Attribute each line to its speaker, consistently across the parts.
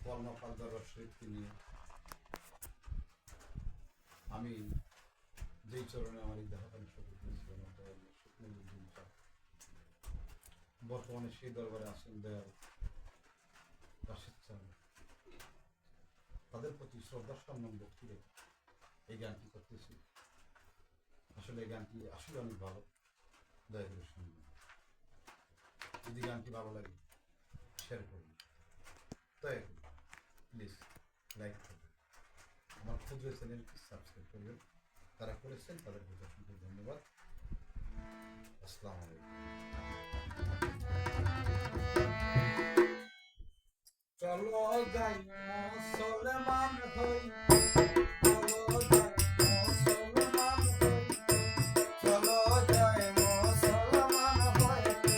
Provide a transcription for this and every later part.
Speaker 1: কলমা পাক দরবার শরীফকে নিয়ে আমি যেই চরণে আমার এই দেহকালী শপথ নিয়েছিলাম বর্তমানে সেই দরবারে আসেন দয়াল রাশেদ চান, তাদের প্রতি শ্রদ্ধা সম্মান ভক্তি রেখে এই গানটি করতেছি। আসলে এই গানটি আসলে অনেক ভালো, দয়া করে শুনবেন। যদি গানটি ভালো লাগে শেয়ার করুন, দয়া করে প্লিজ লাইক করবেন, আমার ক্ষুদ্র চ্যানেলটি সাবস্ক্রাইব করবেন। তারা করেছেন তাদের প্রতি অসংখ্য ধন্যবাদ। আসসালামু আলাইকুম। চলো যাই মুসলমান হই, চলো যাই মুসলমান হই, চলো যাই মুসলমান হইতে,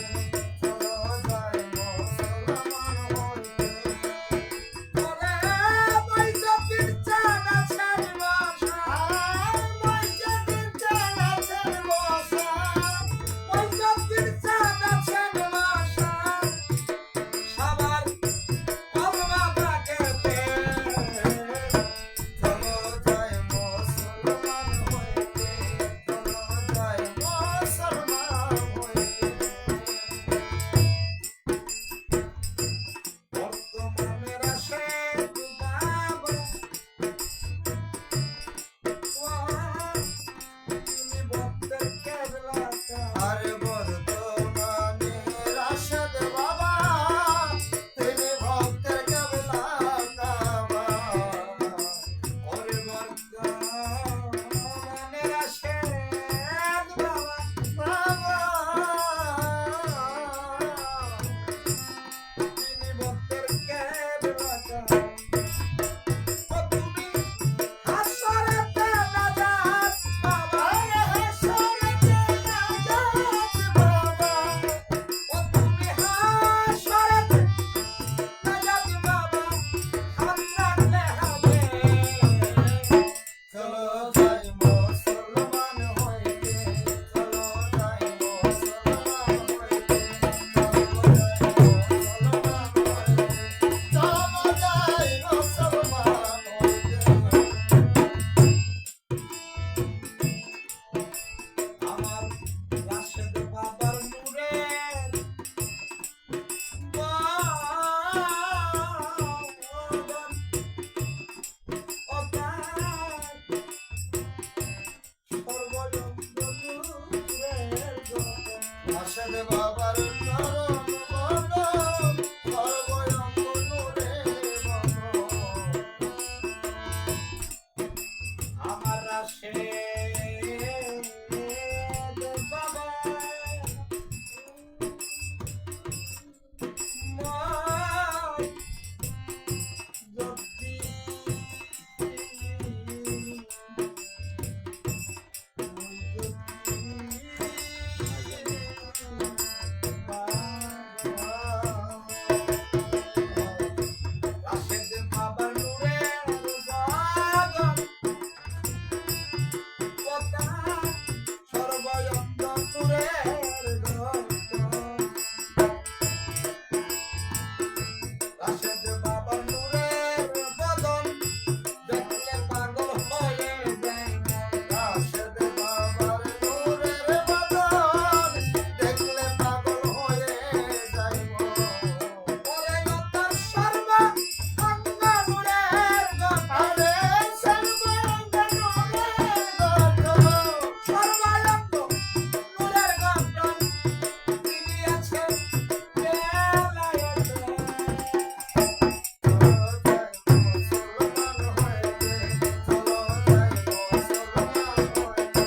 Speaker 1: চলো যাই মুসলমান হইতে। ওরে বৈজতীর চাঁদ আছেন বসা, বৈজতীর চাঁদ আছেন বসা, বৈজতীর চাঁদ আছেন বসা, সবার কলমা পাকেতে, চলো যাই মুসলমান হইতে, চলো যাই মুসলমান হইতে। বর্তমানে রাশেদ বাবা তিনি ভক্তের কেবলা, আরে বর্তমানে রাশেদ বাবা তিনি ভক্তের কেবলা কাবা। ওরে বর্তমানে রাশেদ বাবা তিনি ভক্তের কেবলা কাবা। ও তুমি হাসরেতে নাজাত বাবা, হাসরেতে নাজাত বাবা, ও তুমি হাসরেতে নাজাত বাবা, হাত রাখলে হবে। চলো যাই মুসলমান হইতে, চলো যাই মুসলমান হইতে, চলো যাই মুসলমান হইতে, চলো যাই মুসলমান হইতে। আমার রাশেদ বাবার নূরের বদন, ও তার সর্বজন্ম নূরের গগন। রাশেদ বাবার চরণ বদন, সর্বজন্ম নূরের গগন। আমার রাশেদ বাবা মাই যদি রাশেদ বাবার নূরের বাগান, কথা সর্বয়ন্ত নূরের গগন। রাশেদ বাবার নূরের বদন দেখলে পাগল হয়ে যায় মন। রাশেদ বাবার নূরের বদন দেখলে পাগল হয়ে যায় মন। ওরে ও তার সর্বাঙ্গ নূরের গগন, আরে সর্বাঙ্গ নূরের গগন, সর্বাঙ্গ নূরের গগন, তিনি আছেন বেলায়েতে। চলো যাই মুসলমান হইতে, চলো যাই মুসলমান হইতে,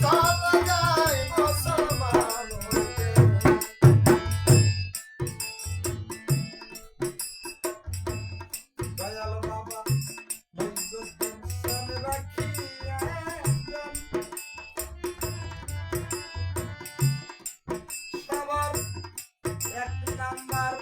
Speaker 1: চলো যাই মুসলমান হইতে, দয়াল বাবা মইজুদ্দিন শান রাখিয়া যান, সবার এক নাম্বার